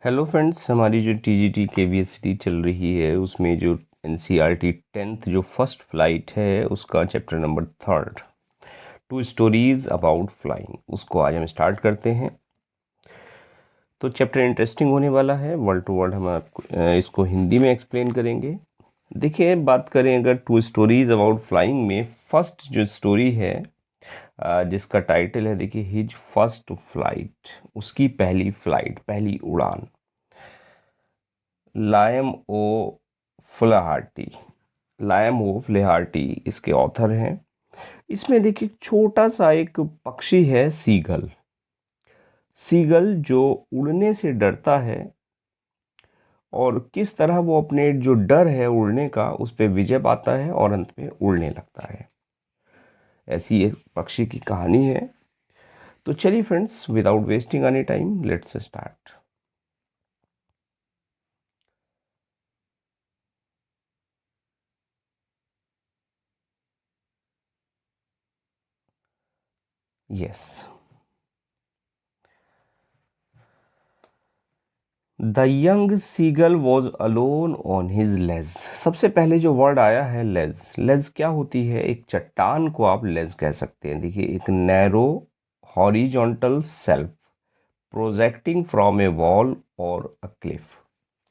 Hello friends, हमारी जो TGT केवीएसटी चल रही है उसमें जो एनसीईआरटी 10th जो फर्स्ट फ्लाइट है उसका chapter number 3 two stories about flying, उसको आज हम स्टार्ट करते हैं। तो चैप्टर इंटरेस्टिंग होने वाला है। वर्ड टू वर्ड हम आपको इसको हिंदी में एक्सप्लेन करेंगे। देखिए, बात करें अगर टू स्टोरीज अबाउट फ्लाइंग में फर्स्ट जो स्टोरी है जिसका टाइटल है, देखिए, हिज फर्स्ट फ्लाइट, उसकी पहली फ्लाइट, पहली उड़ान। लायम ओ फ्लाहार्टी, लायम ओ फ्लेहार्टी इसके ऑथर हैं। इसमें देखिए छोटा सा एक पक्षी है, सीगल। सीगल जो उड़ने से डरता है और किस तरह वो अपने जो डर है उड़ने का उस पर विजय पाता है और अंत में उड़ने लगता है। ऐसी एक पक्षी की कहानी है। तो चलिए friends, without wasting any time, let's start. Yes, the young seagull was alone on his ledge. सबसे पहले जो वर्ड आया है लेज, लेज क्या होती है? एक चट्टान को आप लेज कह सकते हैं। देखिए, एक narrow horizontal self projecting from A wall और अ क्लिफ।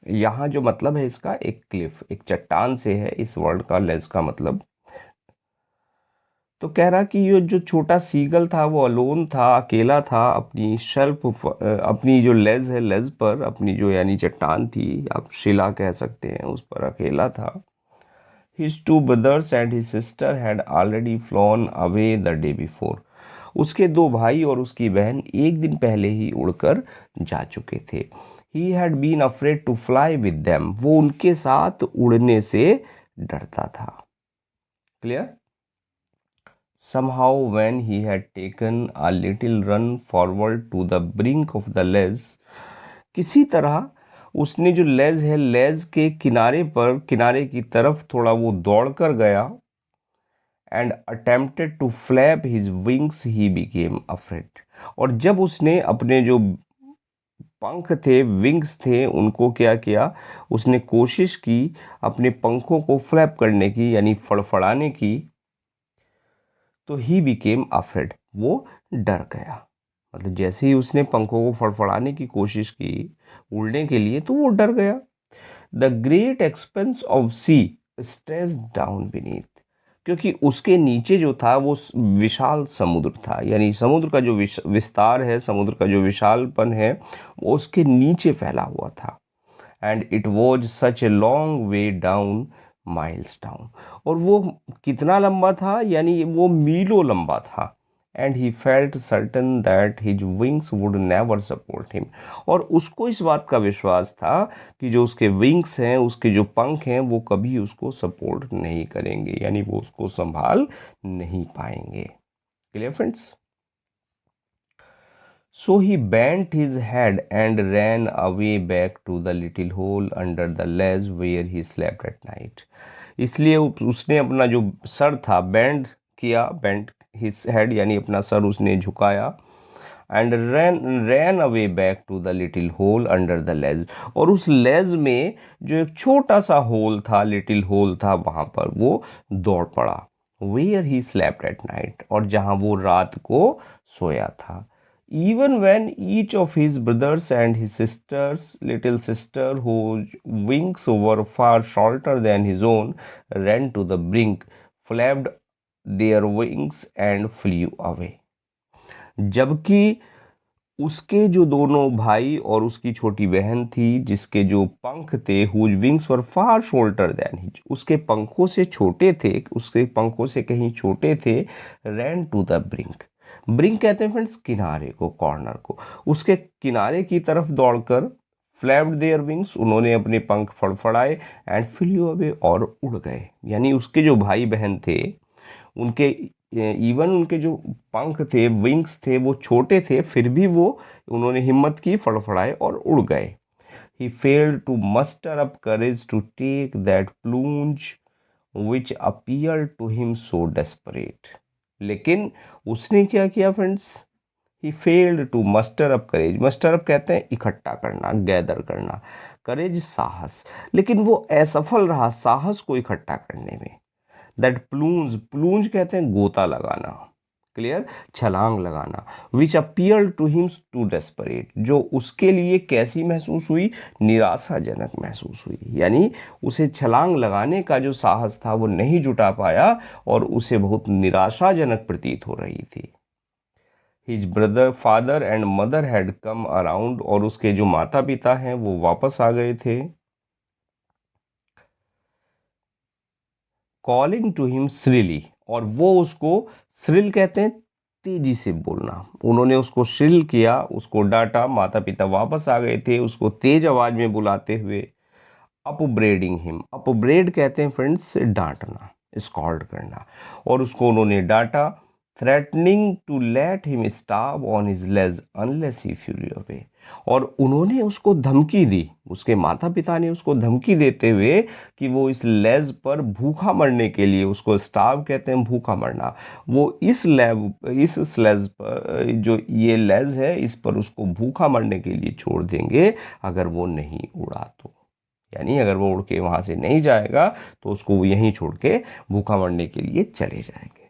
यहाँ जो मतलब है इसका, एक क्लिफ, एक चट्टान से है इस वर्ड का लेज का मतलब। तो कह रहा कि ये जो छोटा सीगल था वो अलोन था, अकेला था, अपनी शेल्फ, अपनी जो लेज है, लेज पर, अपनी जो यानी चट्टान थी, आप शिला कह सकते हैं, उस पर अकेला था। His two brothers and his sister had already phloem away the day before. उसके दो भाई और उसकी बहन एक दिन पहले ही उड़कर जा चुके थे। He had been afraid to fly with them, वो उनके साथ उड़ने से डरता था। Clear? Somehow, when he had taken a little run forward to the brink of the ledge, किसी तरह उसने जो लेज है, लेज के किनारे पर, किनारे की तरफ थोड़ा वो दौड़ कर गया। And attempted to flap his wings he became afraid. और जब उसने अपने जो पंख थे, विंग्स थे, उनको क्या किया, उसने कोशिश की अपने पंखों को फ्लैप करने की, यानी फड़फड़ाने की। तो ही बिकेम अफ्रेड, वो डर गया। मतलब जैसे ही उसने पंखों को फड़फड़ाने की कोशिश की उड़ने के लिए, तो वो डर गया। The great expanse of sea stretch down beneath, क्योंकि उसके नीचे जो था वो विशाल समुद्र था, यानी समुद्र का जो विस्तार है, समुद्र का जो विशालपन है, वो उसके नीचे फैला हुआ था। And it was such a long way down, miles down. और वो कितना लंबा था? यानी वो मीलों लंबा था। And he felt certain that his wings would never support him. और उसको इस बात का विश्वास था कि जो उसके विंग्स हैं, उसके जो पंख हैं, वो कभी उसको सपोर्ट नहीं करेंगे, यानी वो उसको संभाल नहीं पाएंगे। Clear friends? So he bent his head and ran away back to the little hole under the ledge where he slept at night. इसलिए उसने अपना जो सर था बेंड किया, बेंट हिज हेड यानी अपना सर उसने झुकाया। And ran away back to the little hole under the ledge. और उस लेज में जो एक छोटा सा होल था, लिटिल होल था, वहां पर वो दौड़ पड़ा। Where he slept at night, और जहां वो रात को सोया था। Even when each of his brothers and his sisters, little sister, whose wings were far shorter than his own, ran to the brink, flapped their wings and flew away. जबकि उसके जो दोनों भाई और उसकी छोटी बहन थी, जिसके जो पंख थे, whose wings were far shorter than his, उसके पंखों से छोटे थे, उसके पंखों से कहीं छोटे थे। ran to the brink, brink कहते हैं फ्रेंड्स किनारे को, कॉर्नर को, उसके किनारे की तरफ दौड़कर, फ्लैप्ड देयर विंग्स, उन्होंने अपने पंख फड़फड़ाए, एंड फ्लू अवे, और उड़ गए। यानी उसके जो भाई बहन थे, उनके इवन उनके जो पंख थे, विंग्स थे, वो छोटे थे, फिर भी वो, उन्होंने हिम्मत की, फड़फड़ाए और उड़ गए। He failed to muster up courage to take that plunge which appear to him so desperate. लेकिन उसने क्या किया friends? He failed to muster up courage, muster up कहते हैं इकट्ठा करना, गैदर करना, करेज साहस, लेकिन वो असफल रहा साहस को इकट्ठा करने में। दैट प्लूंज, प्लूंज कहते हैं गोता लगाना, क्लियर, छलांग लगाना, which appear to him too desperate, जो उसके लिए कैसी महसूस हुई, निराशाजनक महसूस हुई, यानी उसे छलांग लगाने का जो साहस था वो नहीं जुटा पाया और उसे बहुत निराशाजनक प्रतीत हो रही थी। His brother, father and mother had come around, और उसके जो माता पिता हैं वो वापस आ गए थे। कॉलिंग टू हिम श्रिली, और वो उसको, श्रिल कहते हैं तेजी से बोलना, उन्होंने उसको श्रिल किया, उसको डांटा, माता पिता वापस आ गए थे उसको तेज आवाज में बुलाते हुए। अपब्रेडिंग हिम, अपब्रेड कहते हैं फ्रेंड्स डांटना, स्कॉल्ड करना, और उसको उन्होंने डांटा। Threatening to let him starve on his ledge unless he flew away, और उन्होंने उसको धमकी दी, उसके माता पिता ने उसको धमकी देते हुए कि वो इस लेज पर भूखा मरने के लिए, उसको स्टार्व कहते हैं भूखा मरना, वो इस स्लेज पर, जो ये लेज है इस पर उसको भूखा मरने के लिए छोड़ देंगे अगर वो नहीं उड़ा तो, यानी अगर वो उड़ के वहां से नहीं जाएगा तो उसको वो यहीं छोड़ के भूखा मरने के लिए चले जाएंगे,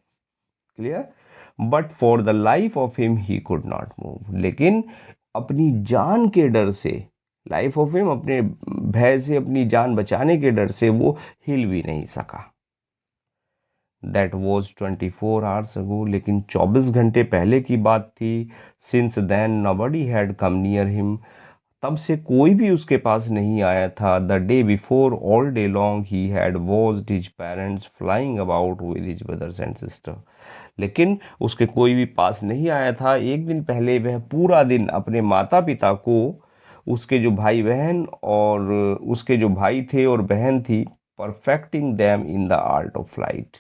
clear. But for the life of him he could not move, लेकिन अपनी जान के डर से, लाइफ ऑफ हिम, अपने भय से, अपनी जान बचाने के डर से वो हिल भी नहीं सका। दैट वॉज 24 आवर्स अगो, लेकिन 24 घंटे पहले की बात थी। Since then nobody had come near him, तब से कोई भी उसके पास नहीं आया था। The day before all day long he had watched his parents flying about with his brothers and sister, लेकिन उसके कोई भी पास नहीं आया था। एक दिन पहले वह पूरा दिन अपने माता पिता को, उसके जो भाई बहन और उसके जो भाई थे और बहन थी, perfecting them in the art of flight,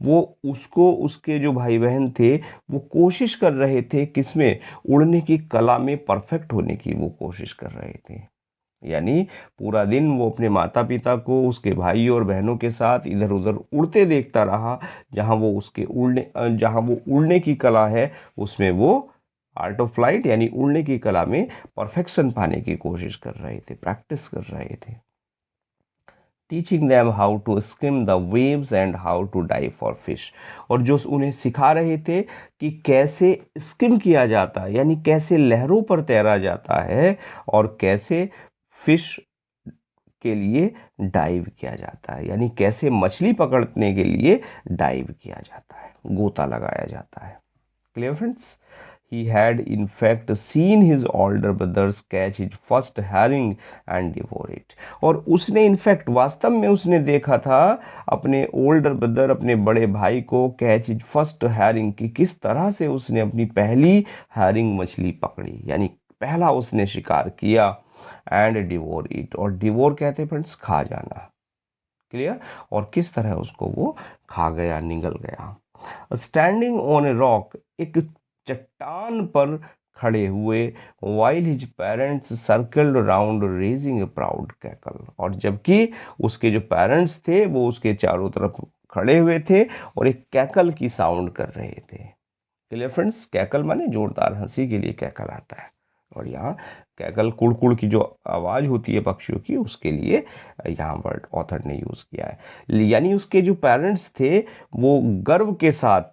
वो उसको, उसके जो भाई बहन थे वो कोशिश कर रहे थे किसमें, उड़ने की कला में परफेक्ट होने की वो कोशिश कर रहे थे। यानी पूरा दिन वो अपने माता पिता को उसके भाई और बहनों के साथ इधर उधर उड़ते देखता रहा, जहाँ वो उड़ने की कला है उसमें वो आर्ट ऑफ फ्लाइट यानी उड़ने की कला में परफेक्शन पाने की कोशिश कर रहे थे, प्रैक्टिस कर रहे थे। Teaching them how to skim the waves and how to dive for fish, और जो उन्हें सिखा रहे थे कि कैसे स्किम किया जाता है यानी कैसे लहरों पर तैरा जाता है और कैसे फिश के लिए डाइव किया जाता है, यानी कैसे मछली पकड़ने के लिए डाइव किया जाता है, गोता लगाया जाता है। Clear friends. He had in fact seen his older brothers catch his first herring and devour it, और उसने इनफैक्ट वास्तव में उसने देखा था अपने ओल्डर ब्रदर, अपने बड़े भाई को कैच हिज फर्स्ट हैरिंग, की किस तरह से उसने अपनी पहली हैरिंग मछली पकड़ी, यानी पहला उसने शिकार किया, एंड डिवोर इट, और डिवोर कहते हैं फ्रेंड्स खा जाना, क्लियर, और किस तरह उसको वो खा गया, निगल गया। स्टैंडिंग ऑन ए रॉक, एक चट्टान पर खड़े हुए, while his parents circled round raising ए प्राउड कैकल, और जबकि उसके जो पेरेंट्स थे वो उसके चारों तरफ खड़े हुए थे और एक कैकल की साउंड कर रहे थे। क्लियर फ्रेंड्स, कैकल माने जोरदार हंसी के लिए कैकल आता है, और यहाँ कैकल कुड़कुड़ की जो आवाज़ होती है पक्षियों की, उसके लिए यहाँ वर्ड ऑथर ने यूज़ किया है। यानी उसके जो पेरेंट्स थे वो गर्व के साथ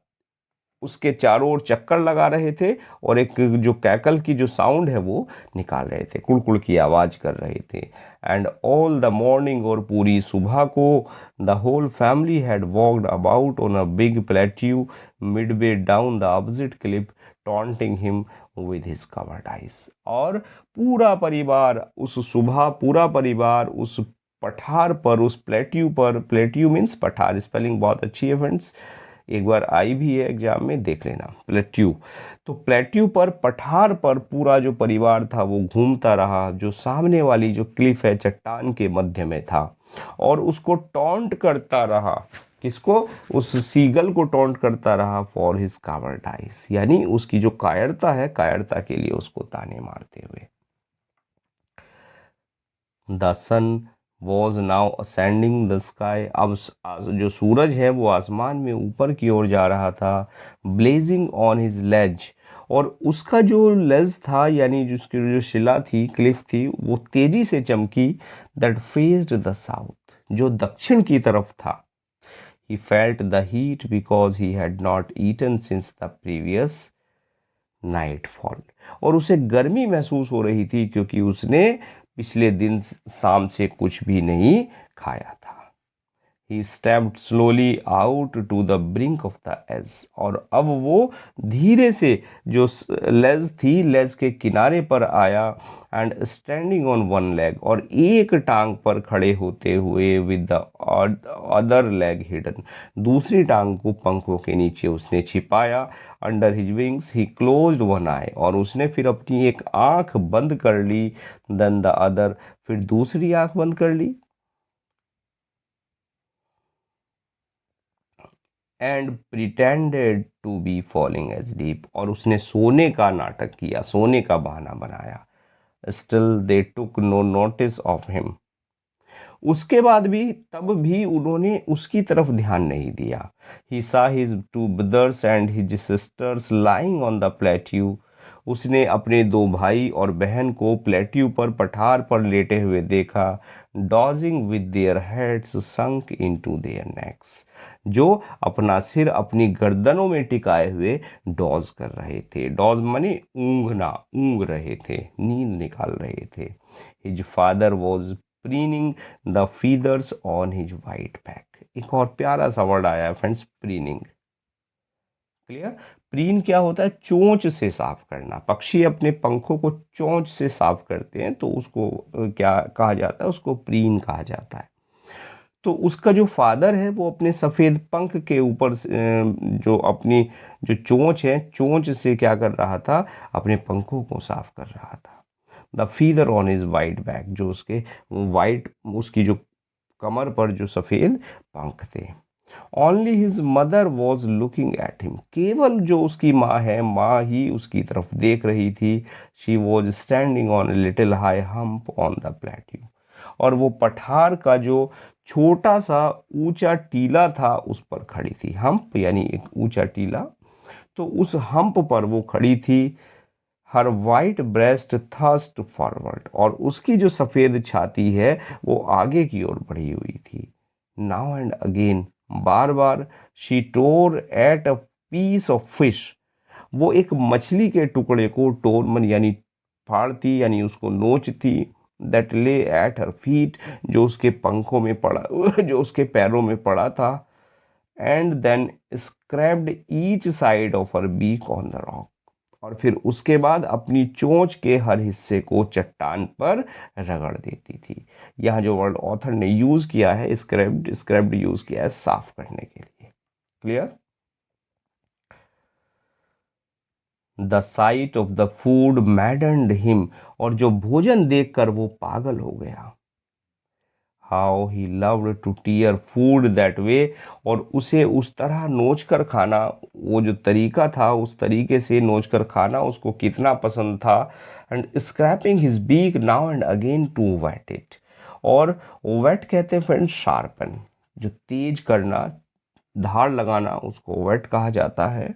उसके चारों ओर चक्कर लगा रहे थे और एक जो कैकल की जो साउंड है वो निकाल रहे थे, कुड़कुड़ की आवाज़ कर रहे थे। एंड ऑल द मॉर्निंग, और पूरी सुबह को, the whole family had walked about on a big plateau midway down the opposite cliff taunting him with his cowardice, और पूरा परिवार उस सुबह, पूरा परिवार उस पठार पर, उस प्लेट्यू पर, प्लेट्यू मीन्स पठार, स्पेलिंग बहुत अच्छी है फ्रेंड्स, एक बार आई भी है एग्जाम में, देख लेना, प्लेट्यू। तो प्लेट्यू पर, पठार पर पूरा जो परिवार था वो घूमता रहा, जो सामने वाली जो क्लिफ है चट्टान के मध्य में था, और उसको टॉन्ट करता रहा, किसको, उस सीगल को टॉन्ट करता रहा, फॉर हिज कावर्डाइज, यानी उसकी जो कायरता है, कायरता के लिए उसको ताने मारते हुए। The sun was now ascending the sky, अब जो सूरज है वो आसमान में ऊपर की ओर जा रहा था। ब्लेजिंग ऑन हिज लेज, और उसका जो लेज था यानी जिसकी जो शिला थी, क्लिफ थी, वो तेजी से चमकी। दैट फेस्ड द साउथ, जो दक्षिण की तरफ था। He felt the heat because he had not eaten since the previous nightfall. और उसे गर्मी महसूस हो रही थी क्योंकि उसने पिछले दिन शाम से कुछ भी नहीं खाया था। He stepped slowly out to the brink of the edge। और अब वो धीरे से जो लेज थी, लेज के किनारे पर आया। And standing on one leg, और एक टांग पर खड़े होते हुए, with the other leg hidden, दूसरी टांग को पंखों के नीचे उसने छिपाया। अंडर हिज विंग्स ही क्लोज्ड वन आई, और उसने फिर अपनी एक आंख बंद कर ली। देन द अदर, फिर दूसरी आंख बंद कर ली। And pretended to be falling asleep, और उसने सोने का नाटक किया, सोने का बहाना बनाया। Still they took no notice of him. उसके बाद भी, तब भी उन्होंने उसकी तरफ ध्यान नहीं दिया। He saw his two brothers and his sisters lying on the plateau. उसने अपने दो भाई और बहन को प्लेट्यू पर, पठार पर लेटे हुए देखा। Dodging with their heads sunk into their next, जो अपना सिर अपनी गर्दनों में टिकाए हुए डॉज कर रहे थे। डॉज माने ऊँघना, ऊँघ रहे थे, नींद निकाल रहे थे। His father was preening the feathers on his white back. एक और प्यारा सा वर्ड आया है फ्रेंड्स, प्रीनिंग। क्लियर? प्रीन क्या होता है? चोंच से साफ करना। पक्षी अपने पंखों को चोंच से साफ करते हैं, तो उसको क्या कहा जाता है? उसको प्रीन कहा जाता है। तो उसका जो फादर है वो अपने सफ़ेद पंख के ऊपर जो अपनी जो चोंच है, चोंच से क्या कर रहा था? अपने पंखों को साफ कर रहा था। The feather on is white back, जो उसके वाइट, उसकी जो कमर पर जो सफ़ेद पंख थे। Only his mother was looking at him, केवल जो उसकी माँ है, माँ ही उसकी तरफ देख रही थी। She was standing on a little high hump on the plateau, और वो पठार का जो छोटा सा ऊंचा टीला था उस पर खड़ी थी। हम्प यानी एक ऊंचा टीला, तो उस हम्प पर वो खड़ी थी। हर वाइट ब्रेस्ट थर्स्ट फॉरवर्ड, और उसकी जो सफ़ेद छाती है वो आगे की ओर बढ़ी हुई थी। नाउ एंड अगेन, बार बार, she tore at a piece of fish, वो एक मछली के टुकड़े को टोर मन यानी फाड़ती, यानी उसको नोचती। दैट ले एट हर फीट, जो उसके पंखों में पड़ा जो उसके पैरों में पड़ा था। And then scraped each side of her beak on the rock, और फिर उसके बाद अपनी चोंच के हर हिस्से को चट्टान पर रगड़ देती थी। यहाँ जो वर्ड ऑथर ने यूज़ किया है, स्क्रैप्ड, स्क्रैप्ड यूज़ किया है साफ करने के लिए। Clear? The sight of the food maddened him, और जो भोजन देखकर वो पागल हो गया। How he loved to tear food that way, और उसे उस तरह नोच कर खाना, वो जो तरीका था उस तरीके से नोच कर खाना उसको कितना पसंद था। And scraping his beak now and again to whet it, और वेट कहते हैं फ्रेंड शार्पन, जो तेज करना, धार लगाना, उसको वेट कहा जाता है।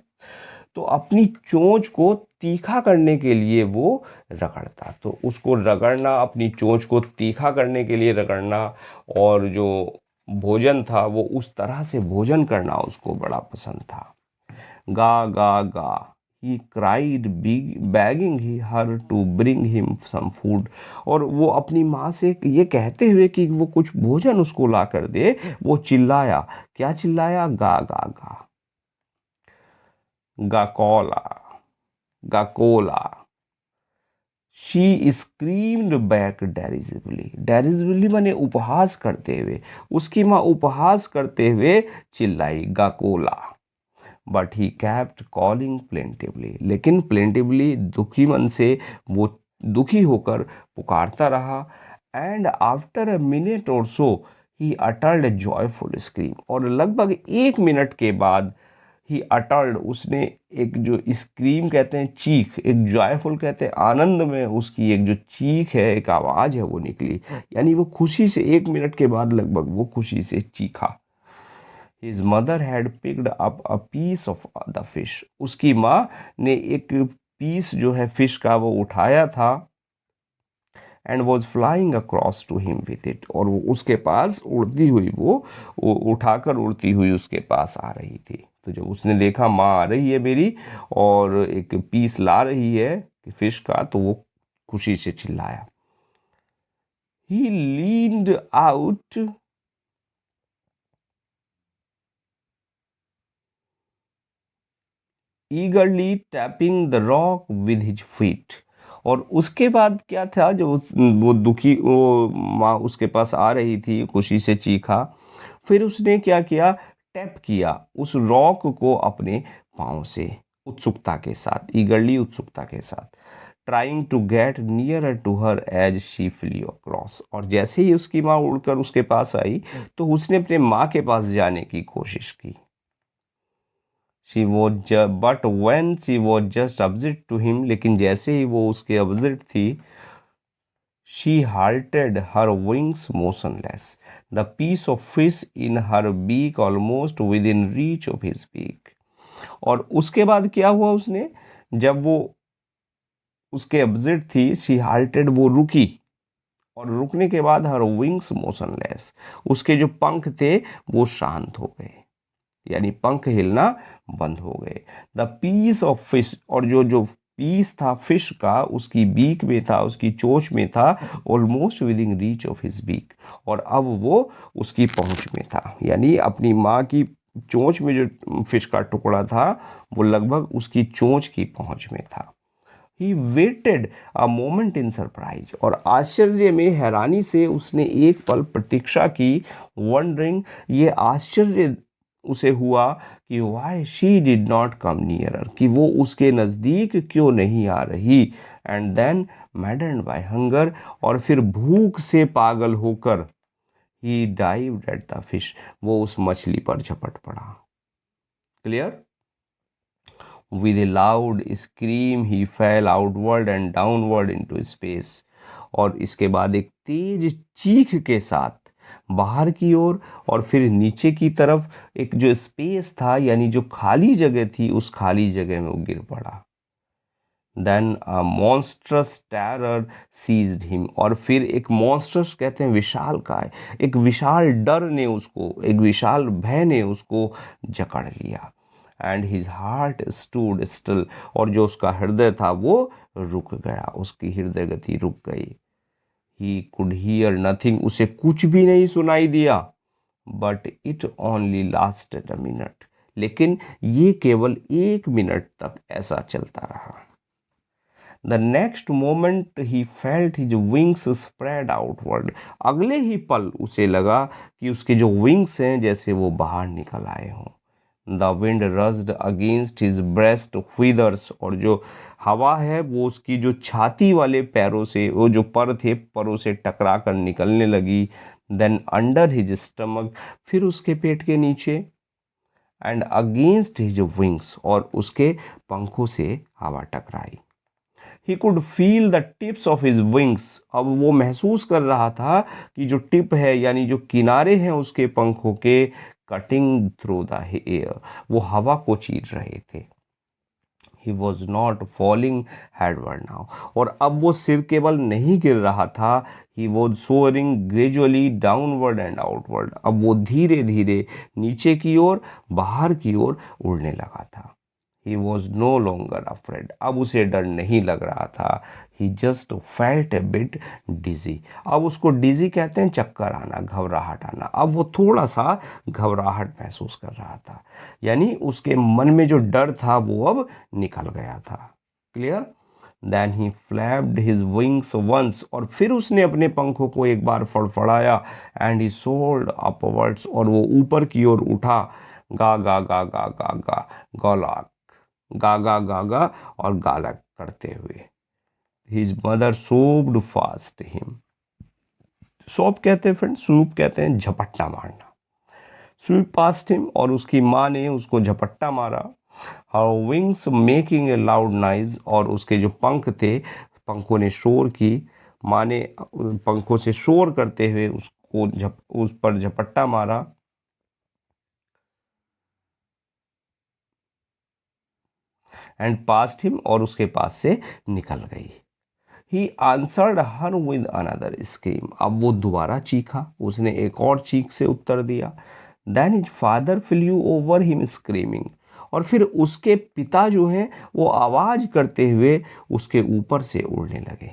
तो अपनी चोंच को तीखा करने के लिए वो रगड़ता, तो उसको रगड़ना, अपनी चोंच को तीखा करने के लिए रगड़ना, और जो भोजन था वो उस तरह से भोजन करना उसको बड़ा पसंद था। गा गा गा he cried, begging he her to bring him some food, और वो अपनी माँ से ये कहते हुए कि वो कुछ भोजन उसको ला कर दे, वो चिल्लाया। क्या चिल्लाया? गा गा गा, गाकोला, गाकोला। शी स्क्रीम्ड बैक डेरिजिवली, डेरिजिवली माने उपहास करते हुए, उसकी माँ उपहास करते हुए चिल्लाई, गाकोला। But he kept calling plaintively, लेकिन प्लेंटिवली, दुखी मन से वो दुखी होकर पुकारता रहा। एंड आफ्टर अ मिनट और सो ही अटल्ड जॉयफुल स्क्रीम, और लगभग 1 मिनट के बाद ही अटल्ड, उसने एक जो स्क्रीम कहते हैं चीख, एक जॉयफुल कहते हैं आनंद में, उसकी एक जो चीख है, एक आवाज़ है वो निकली, यानी वो खुशी से 1 मिनट के बाद लगभग वो खुशी से चीखा। His mother had picked up a piece of the fish, उसकी माँ ने एक पीस जो है फिश का वो उठाया था and was flying across to him with it, और वो उसके पास उड़ती हुई वो उठाकर उड़ती हुई उसके पास आ रही थी। तो जब उसने देखा माँ आ रही है मेरी और एक पीस ला रही है फिश का, तो वो खुशी से चिल्लाया। He leaned out eagerly tapping the rock with his feet. और उसके बाद क्या था, जो वो दुखी वो माँ उसके पास आ रही थी, खुशी से चीखा। फिर उसने क्या किया, टैप किया उस रॉक को अपने पाँव से, उत्सुकता के साथ, ईगरली उत्सुकता के साथ, trying to get near to her as she flew across. और जैसे ही उसकी माँ उड़कर उसके पास आई तो उसने अपने माँ के पास जाने की कोशिश की। But when she was just opposite to him, लेकिन जैसे ही वो उसके अपोजिट थी, she halted her wings motionless, the piece of fish in her beak almost within reach of his beak। और उसके बाद क्या हुआ, उसने जब वो उसके अपोजिट थी, शी halted, वो रुकी, और रुकने के बाद हर विंग्स मोशनलेस, उसके जो पंख थे वो शांत हो गए, यानी पंख हिलना बंद हो गए। द पीस ऑफ फिश, और जो जो पीस था फिश का उसकी बीक में था, उसकी चोंच में था, almost within reach of his beak, और अब वो उसकी पहुंच में था, यानी अपनी माँ की चोंच में जो फिश का टुकड़ा था वो लगभग उसकी चोंच की पहुंच में था। He waited a moment in surprise, और आश्चर्य में, हैरानी से उसने एक पल प्रतीक्षा की। वंडरिंग, ये आश्चर्य उसे हुआ कि why she did not come nearer, कि वो उसके नज़दीक क्यों नहीं आ रही। And then maddened by hunger, और फिर भूख से पागल होकर, he dived at the fish, वो उस मछली पर झपट पड़ा। Clear? With a loud scream he fell outward and downward into space। और इसके बाद एक तेज चीख के साथ बाहर की ओर और फिर नीचे की तरफ, एक जो स्पेस था यानी जो खाली जगह थी, उस खाली जगह में वो गिर पड़ा। देन अ मॉन्स्ट्रस टेरर सीज्ड हिम, और फिर एक मॉन्स्ट्रस कहते हैं विशाल काय, एक विशाल डर ने उसको, एक विशाल भय ने उसको जकड़ लिया। And his heart stood still, और जो उसका हृदय था वो रुक गया, उसकी हृदय गति रुक गई। ही कुड हियर नथिंग, उसे कुछ भी नहीं सुनाई दिया। But it only lasted a minute, लेकिन ये केवल 1 मिनट तक ऐसा चलता रहा। The next moment he felt his wings spread outward, अगले ही पल उसे लगा कि उसके जो विंग्स हैं जैसे वो बाहर निकल आए हों। The wind rushed against his breast feathers, और जो हवा है वो उसकी जो छाती वाले पैरों से, वो जो पर थे परों से टकरा कर निकलने लगी। देन अंडर हिज स्टमक, फिर उसके पेट के नीचे। एंड अगेंस्ट हिज विंग्स, और उसके पंखों से हवा टकराई। He could feel the tips of his wings, अब वो महसूस कर रहा था कि जो टिप है यानी जो किनारे हैं उसके पंखों के, कटिंग थ्रू द एयर, वो हवा को चीर रहे थे। He was not falling headward now, और अब वो सिर केवल नहीं गिर रहा था, he was soaring gradually downward and outward, अब वो धीरे धीरे नीचे की ओर, बाहर की ओर उड़ने लगा था। He was no longer afraid, अब उसे डर नहीं लग रहा था। He just felt a bit dizzy, अब उसको डिजी कहते हैं चक्कर आना, घबराहट आना, अब वो थोड़ा सा घबराहट महसूस कर रहा था, यानी उसके मन में जो डर था वो अब निकल गया था। Clear? Then he flapped his wings once, और फिर उसने अपने पंखों को एक बार फड़फड़ाया। एंड ही सोल्ड अपवर्ड्स, और वो ऊपर की ओर उठा, गा गा गा गा गा गा गौलाक, गागा गागा और गाला करते हुए। His mother soaked fast him, soap कहते हैं फ्रेंड, सूप कहते हैं झपट्टा मारना। स्वीप पास्ट हिम, और उसकी माँ ने उसको झपट्टा मारा। हर wings making a loud noise, और उसके जो पंख थे, पंखों ने शोर की। माँ ने पंखों से शोर करते हुए उसको उस पर झपट्टा मारा। एंड पास्ट हिम, और उसके पास से निकल गई। He answered her with another scream, अब वो दोबारा चीखा, उसने एक और चीख से उत्तर दिया। Then his father flew over him screaming, और फिर उसके पिता जो हैं वो आवाज करते हुए उसके ऊपर से उड़ने लगे।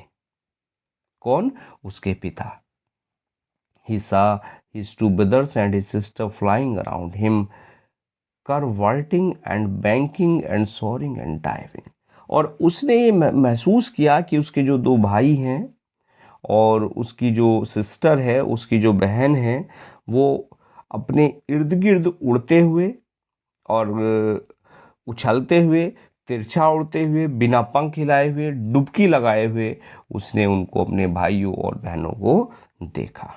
कौन? उसके पिता। He saw his two brothers and his sister flying around him, curveting and banking and soaring and diving. और उसने ये महसूस किया कि उसके जो दो भाई हैं और उसकी जो सिस्टर है, उसकी जो बहन है, वो अपने इर्द गिर्द उड़ते हुए और उछलते हुए, तिरछा उड़ते हुए, बिना पंख हिलाए हुए, डुबकी लगाए हुए उसने उनको, अपने भाइयों और बहनों को देखा।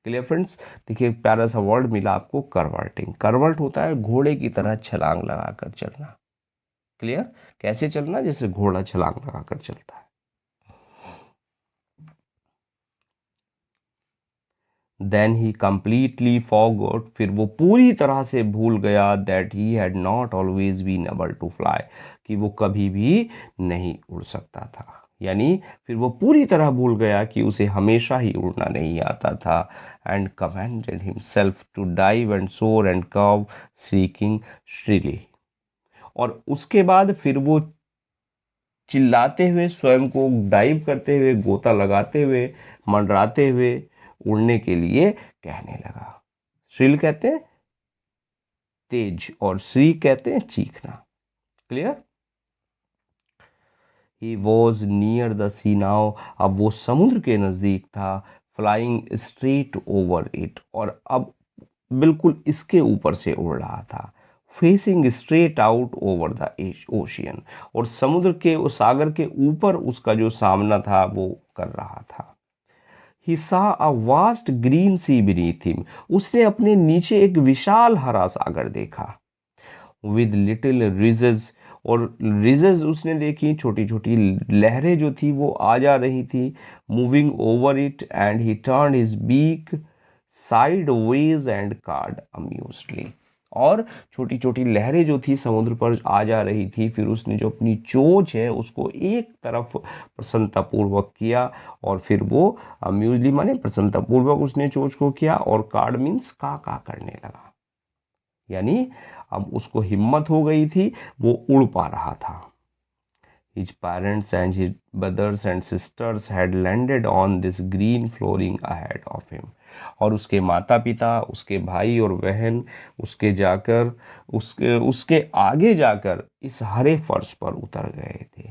Clear friends? देखिए प्यारा सा वर्ड मिला आपको, करवर्टिंग। करवर्ट होता है घोड़े की तरह छलांग लगाकर चलना। क्लियर? कैसे चलना? जैसे घोड़ा छलांग लगाकर चलता है। देन ही कंप्लीटली फॉरगॉट, फिर वो पूरी तरह से भूल गया, that he had not always been able to fly, कि वो कभी भी नहीं उड़ सकता था। यानी फिर वो पूरी तरह भूल गया कि उसे हमेशा ही उड़ना नहीं आता था। And commanded himself to dive and soar and curve, seeking shrilly, और उसके बाद फिर वो चिल्लाते हुए, स्वयं को डाइव करते हुए, गोता लगाते हुए, मंडराते हुए उड़ने के लिए कहने लगा। श्रील कहते हैं तेज, और श्री कहते हैं चीखना। Clear? He was near the sea now, अब वो समुद्र के नजदीक था। फ्लाइंग स्ट्रेट ओवर इट, और अब बिल्कुल इसके ऊपर से उड़ रहा था। Facing straight out over the ocean, और समुद्र के, उस सागर के ऊपर उसका जो सामना था वो कर रहा था। He saw a vast green sea beneath him, उसने अपने नीचे एक विशाल हरा सागर देखा। With little ridges, और रिजेज उसने देखी, छोटी छोटी लहरें जो थी वो आ जा रही थी। Moving over it, and he turn his beak sideways and cawed amusedly, और छोटी छोटी लहरें जो थी समुद्र पर आ जा रही थी, फिर उसने जो अपनी चोंच है उसको एक तरफ प्रसन्नतापूर्वक किया, और फिर वो अम्यूजली माने प्रसन्नतापूर्वक उसने चोंच को किया, और कार्ड मीन्स का करने लगा। यानी अब उसको हिम्मत हो गई थी, वो उड़ पा रहा था। His parents and his brothers and sisters had landed on this green flooring ahead of him. और उसके माता पिता, उसके भाई और बहन उसके आगे जाकर इस हरे फर्श पर उतर गए थे।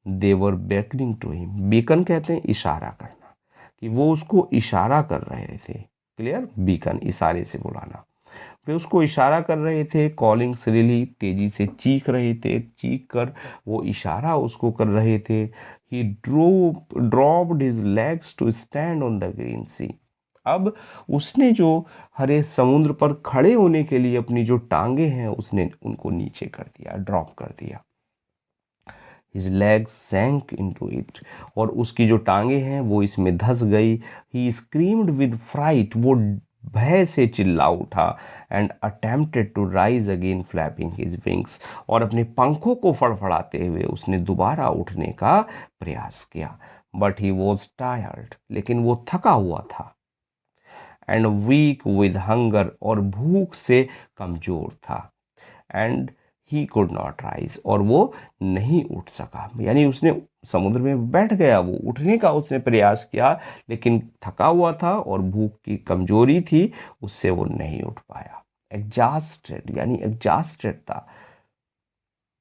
They were beckoning to him. Beckon कहते हैं इशारा करना, कि वो उसको इशारा कर रहे थे। क्लियर? बीकन, इशारे से बुलाना। वे उसको इशारा कर रहे थे। कॉलिंग श्रीली, तेजी से चीख रहे थे, चीख कर वो इशारा उसको कर रहे थे। He dropped his legs to stand on the green sea, अब उसने जो हरे समुद्र पर खड़े होने के लिए अपनी जो टांगे हैं उसने उनको नीचे कर दिया, ड्रॉप कर दिया। His legs sank into it, और उसकी जो टांगे हैं वो इसमें धंस गई। He screamed with fright, वो भय से चिल्ला उठा। And attempted to rise again flapping his wings, और अपने पंखों को फड़फड़ाते हुए उसने दोबारा उठने का प्रयास किया। बट ही वॉज टायर्ड, लेकिन वो थका हुआ था। एंड वीक विद हंगर, और भूख से कमजोर था। And he could not rise, और वो नहीं उठ सका। यानी उसने समुद्र में बैठ गया, वो उठने का उसने प्रयास किया, लेकिन थका हुआ था और भूख की कमजोरी थी, उससे वो नहीं उठ पाया। एग्जॉस्टेड, यानी एग्जॉस्टेड था,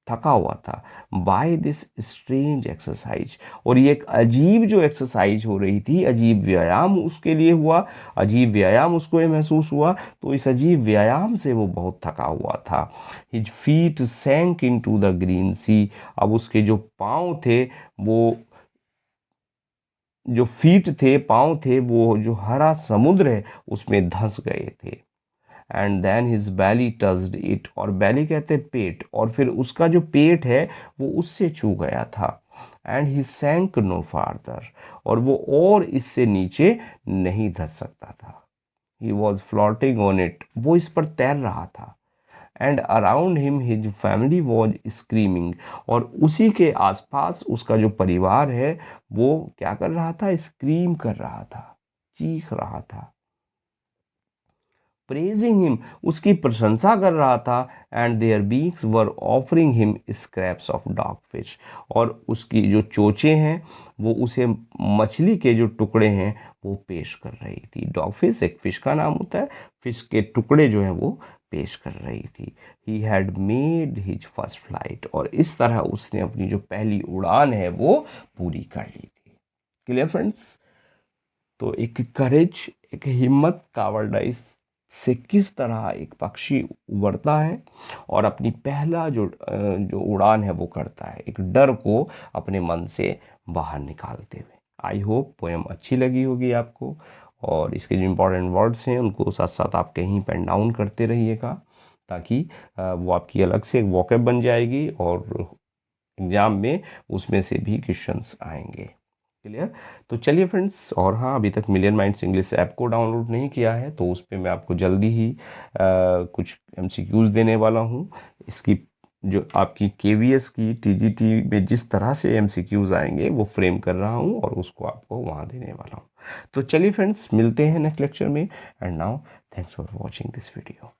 थका हुआ था। बाय दिस स्ट्रेंज एक्सरसाइज, और ये एक अजीब जो एक्सरसाइज हो रही थी, अजीब व्यायाम उसके लिए हुआ, अजीब व्यायाम उसको ये महसूस हुआ, तो इस अजीब व्यायाम से वो बहुत थका हुआ था। His feet sank into the green sea, अब उसके जो पाँव थे, वो जो फीट थे, पाँव थे, वो जो हरा समुद्र है उसमें धंस गए थे। And then his belly touched it, और बैली कहते हैं पेट, और फिर उसका जो पेट है वो उससे छू गया था। एंड ही सैंक नो फार्दर, और वो और इससे नीचे नहीं धस सकता था। He was floating on it, वो इस पर तैर रहा था। And around him his family was screaming, और उसी के आसपास उसका जो परिवार है वो क्या कर रहा था, स्क्रीम कर रहा था, चीख रहा था। प्रेजिंग हिम, उसकी प्रशंसा कर रहा था। And their beaks were offering him scraps of dog fish, और उसकी जो चोंचें हैं वो उसे मछली के जो टुकड़े हैं वो पेश कर रही थी। डॉग फिश एक फिश का नाम होता है, फिश के टुकड़े जो हैं वो पेश कर रही थी। He had made his first flight, और इस तरह उसने अपनी जो पहली उड़ान है वो पूरी कर ली थी। Clear friends? तो एक करेज, एक हिम्मत, कावर्डाइज से किस तरह एक पक्षी उड़ता है और अपनी पहला जो उड़ान है वो करता है, एक डर को अपने मन से बाहर निकालते हुए। आई होप पोएम अच्छी लगी होगी आपको, और इसके जो इम्पोर्टेंट वर्ड्स हैं उनको साथ साथ आप कहीं पेन डाउन करते रहिएगा, ताकि वो आपकी अलग से एक वॉकअप बन जाएगी और एग्ज़ाम में उसमें से भी क्वेश्चंस आएंगे। क्लियर? तो चलिए फ्रेंड्स, और हाँ, अभी तक मिलियन माइंड्स इंग्लिश ऐप को डाउनलोड नहीं किया है तो उस पर मैं आपको जल्दी ही कुछ एमसीक्यूज़ देने वाला हूँ। इसकी जो आपकी केवीएस की टीजीटी में जिस तरह से एमसीक्यूज़ आएंगे वो फ्रेम कर रहा हूँ और उसको आपको वहाँ देने वाला हूँ। तो चलिए फ्रेंड्स, मिलते हैं नेक्स्ट लेक्चर में। And now thanks for watching this video.